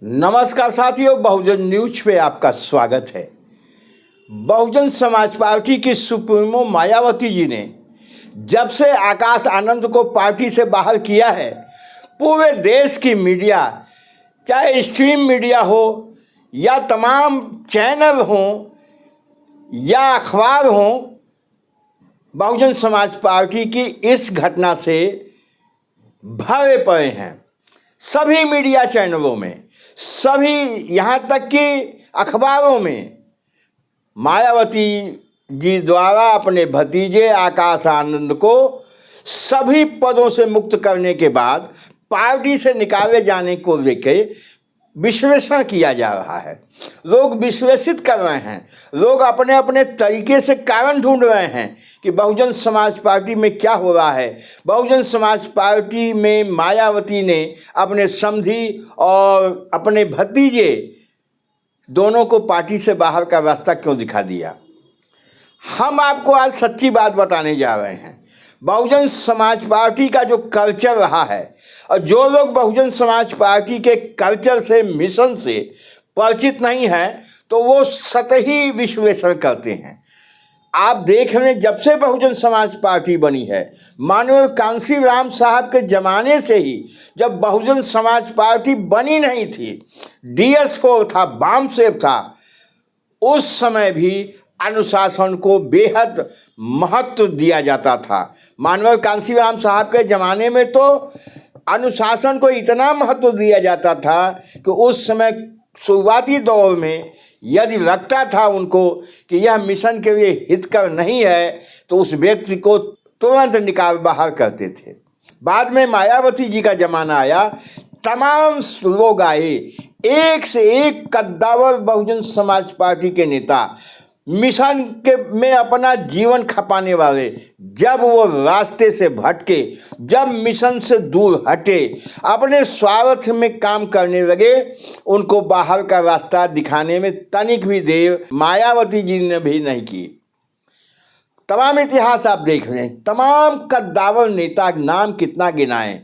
नमस्कार साथियों, बहुजन न्यूज पे आपका स्वागत है। बहुजन समाज पार्टी की सुप्रीमो मायावती जी ने जब से आकाश आनंद को पार्टी से बाहर किया है, पूरे देश की मीडिया, चाहे स्ट्रीम मीडिया हो या तमाम चैनल हों या अखबार हों, बहुजन समाज पार्टी की इस घटना से भरे पड़े हैं। सभी मीडिया चैनलों में, सभी यहाँ तक कि अखबारों में मायावती जी द्वारा अपने भतीजे आकाश आनंद को सभी पदों से मुक्त करने के बाद पार्टी से निकाले जाने को लेकर विश्लेषण किया जा रहा है। लोग विश्लेषित कर रहे हैं, लोग अपने अपने तरीके से कारण ढूंढ रहे हैं कि बहुजन समाज पार्टी में क्या हो रहा है। बहुजन समाज पार्टी में मायावती ने अपने समधी और अपने भतीजे दोनों को पार्टी से बाहर का रास्ता क्यों दिखा दिया। हम आपको आज सच्ची बात बताने जा रहे हैं। बहुजन समाज पार्टी का जो कल्चर रहा है, और जो लोग बहुजन समाज पार्टी के कल्चर से, मिशन से परिचित नहीं हैं, तो वो सतही विश्लेषण करते हैं। आप देख रहे हैं, जब से बहुजन समाज पार्टी बनी है, माननीय कांशीराम साहब के ज़माने से ही, जब बहुजन समाज पार्टी बनी नहीं थी, DS4 था, वामसेफ था, उस समय भी अनुशासन को बेहद महत्व दिया जाता था। माननीय कांशीराम साहब के ज़माने में तो अनुशासन को इतना महत्व दिया जाता था कि उस समय शुरुआती दौर में यदि लगता था उनको कि यह मिशन के लिए हितकर नहीं है, तो उस व्यक्ति को तुरंत निकाल बाहर करते थे। बाद में मायावती जी का जमाना आया, तमाम लोग आए, एक से एक कद्दावर बहुजन समाज पार्टी के नेता, मिशन के में अपना जीवन खपाने वाले, जब वो रास्ते से भटके, जब मिशन से दूर हटे, अपने स्वार्थ में काम करने लगे, उनको बाहर का रास्ता दिखाने में तनिक भी देर मायावती जी ने भी नहीं की। तमाम इतिहास आप देख रहे हैं, तमाम कद्दावर नेता नाम कितना गिनाएं,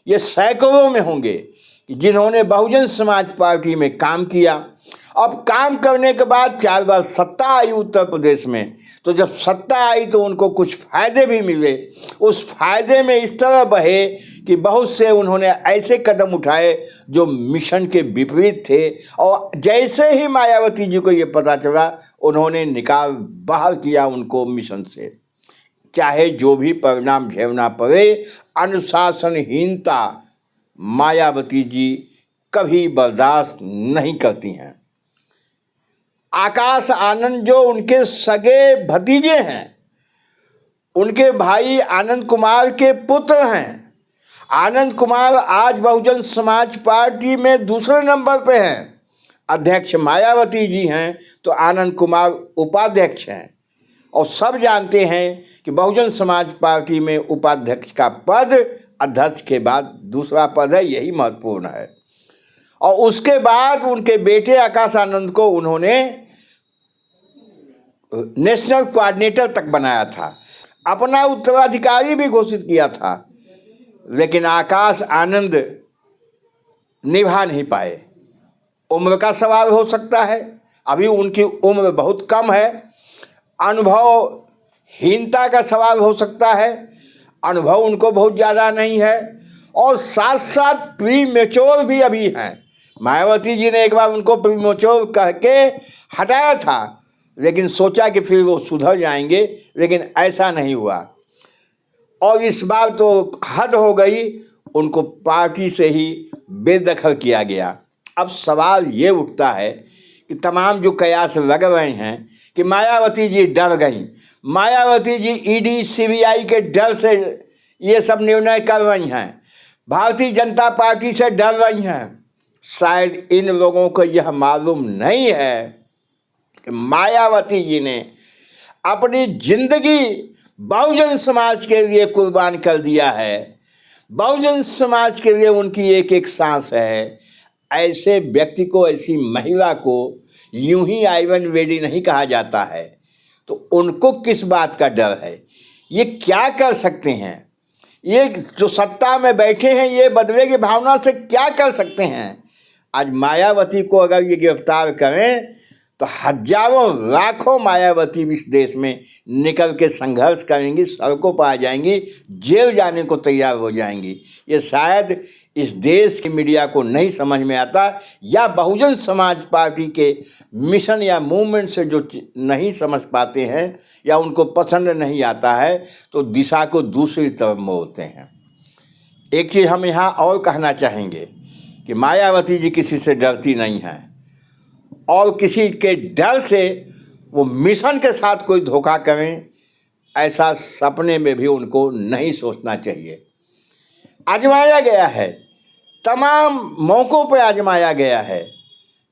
ये सैकड़ों में होंगे जिन्होंने बहुजन समाज पार्टी में काम किया। अब काम करने के बाद 4 बार सत्ता आई उत्तर प्रदेश में, तो जब सत्ता आई तो उनको कुछ फ़ायदे भी मिले। उस फ़ायदे में इस तरह बहे कि बहुत से उन्होंने ऐसे कदम उठाए जो मिशन के विपरीत थे, और जैसे ही मायावती जी को ये पता चला, उन्होंने निकाल बाहर किया उनको मिशन से। चाहे जो भी परिणाम झेलना पड़े, अनुशासनहीनता मायावती जी कभी बर्दाश्त नहीं करती हैं। आकाश आनंद जो उनके सगे भतीजे हैं, उनके भाई आनंद कुमार के पुत्र हैं। आनंद कुमार आज बहुजन समाज पार्टी में दूसरे नंबर पे हैं। अध्यक्ष मायावती जी हैं तो आनंद कुमार उपाध्यक्ष हैं, और सब जानते हैं कि बहुजन समाज पार्टी में उपाध्यक्ष का पद अध्यक्ष के बाद दूसरा पद है, यही महत्वपूर्ण है। और उसके बाद उनके बेटे आकाश आनंद को उन्होंने नेशनल कोऑर्डिनेटर तक बनाया था, अपना उत्तराधिकारी भी घोषित किया था, लेकिन आकाश आनंद निभा नहीं पाए। उम्र का सवाल हो सकता है, अभी उनकी उम्र बहुत कम है। अनुभवहीनता का सवाल हो सकता है, अनुभव उनको बहुत ज़्यादा नहीं है, और साथ साथ प्री मैच्योर भी अभी हैं। मायावती जी ने एक बार उनको प्री मैच्योर कह के हटाया था, लेकिन सोचा कि फिर वो सुधर जाएंगे, लेकिन ऐसा नहीं हुआ। और इस बार तो हद हो गई, उनको पार्टी से ही बेदखल किया गया। अब सवाल ये उठता है कि तमाम जो कयास लग रहे हैं कि मायावती जी डर गई, मायावती जी ED CBI के डर से ये सब निर्णय कर रही हैं, भारतीय जनता पार्टी से डर रही हैं। शायद इन लोगों को यह मालूम नहीं है कि मायावती जी ने अपनी जिंदगी बहुजन समाज के लिए कुर्बान कर दिया है। बहुजन समाज के लिए उनकी एक एक सांस है। ऐसे व्यक्ति को, ऐसी महिला को यूं ही आइवन वेडी नहीं कहा जाता है, तो उनको किस बात का डर है? ये क्या कर सकते हैं? ये जो सत्ता में बैठे हैं, ये बदले की भावना से क्या कर सकते हैं? आज मायावती को अगर ये गिरफ्तार करें तो हजारों लाखों मायावती इस देश में निकल के संघर्ष करेंगी, सड़कों पर आ जाएंगी, जेल जाने को तैयार हो जाएंगी। ये शायद इस देश की मीडिया को नहीं समझ में आता, या बहुजन समाज पार्टी के मिशन या मूवमेंट से जो नहीं समझ पाते हैं या उनको पसंद नहीं आता है, तो दिशा को दूसरी तरफ मोड़ते हैं। एक चीज़ हम यहाँ और कहना चाहेंगे कि मायावती जी किसी से डरती नहीं है, और किसी के डर से वो मिशन के साथ कोई धोखा करें, ऐसा सपने में भी उनको नहीं सोचना चाहिए। आजमाया गया है, तमाम मौक़ों पर आजमाया गया है।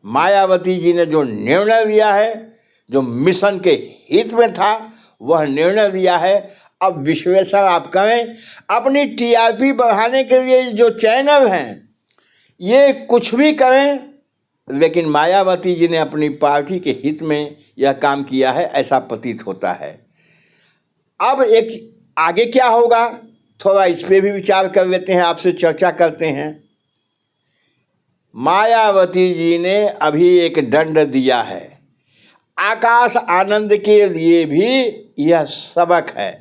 मायावती जी ने जो निर्णय लिया है, जो मिशन के हित में था, वह निर्णय लिया है। अब विश्लेषण आप करें, अपनी टीआरपी बढ़ाने के लिए जो चैनल हैं ये कुछ भी करें, लेकिन मायावती जी ने अपनी पार्टी के हित में यह काम किया है, ऐसा प्रतीत होता है। अब एक आगे क्या होगा, थोड़ा इस पर भी विचार कर लेते हैं, आपसे चर्चा करते हैं। मायावती जी ने अभी एक दंड दिया है, आकाश आनंद के लिए भी यह सबक है।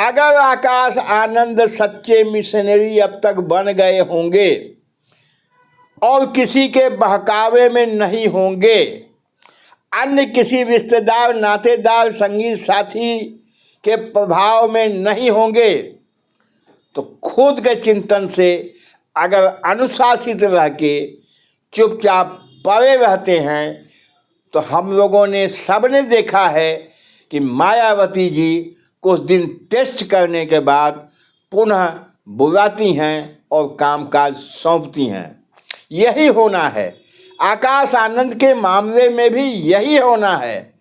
अगर आकाश आनंद सच्चे मिशनरी अब तक बन गए होंगे और किसी के बहकावे में नहीं होंगे, अन्य किसी रिश्तेदार, नातेदार, संगी साथी के प्रभाव में नहीं होंगे, तो खुद के चिंतन से अगर अनुशासित रह के चुपचाप पड़े रहते हैं, तो हम लोगों ने सबने देखा है कि मायावती जी कुछ दिन टेस्ट करने के बाद पुनः बुलाती हैं और कामकाज सौंपती हैं। यही होना है। आकाश आनंद के मामले में भी यही होना है।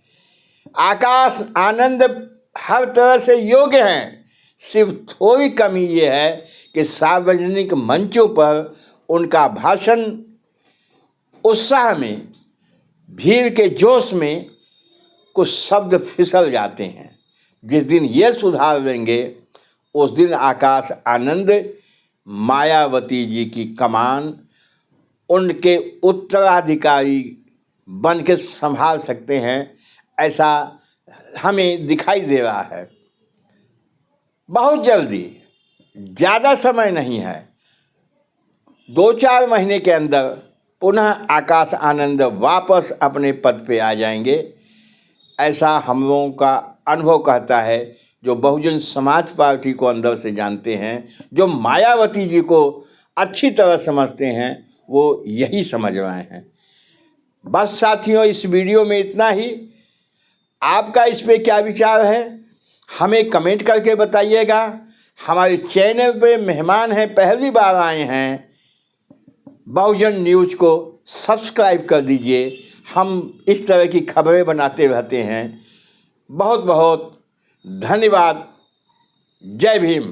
आकाश आनंद हर तरह से योग्य हैं, सिर्फ थोड़ी कमी ये है कि सार्वजनिक मंचों पर उनका भाषण उत्साह में, भीड़ के जोश में कुछ शब्द फिसल जाते हैं। जिस दिन ये सुधार लेंगे, उस दिन आकाश आनंद मायावती जी की कमान उनके उत्तराधिकारी बन के संभाल सकते हैं, ऐसा हमें दिखाई दे रहा है। बहुत जल्दी, ज़्यादा समय नहीं है, 2-4 महीने के अंदर पुनः आकाश आनंद वापस अपने पद पे आ जाएंगे, ऐसा हम लोगों का अनुभव कहता है। जो बहुजन समाज पार्टी को अंदर से जानते हैं, जो मायावती जी को अच्छी तरह समझते हैं, वो यही समझ रहे हैं। बस साथियों, इस वीडियो में इतना ही। आपका इस पे क्या विचार है, हमें कमेंट करके बताइएगा। हमारे चैनल पे मेहमान हैं, पहली बार आए हैं, बहुजन न्यूज़ को सब्सक्राइब कर दीजिए। हम इस तरह की खबरें बनाते रहते हैं। बहुत बहुत धन्यवाद। जय भीम।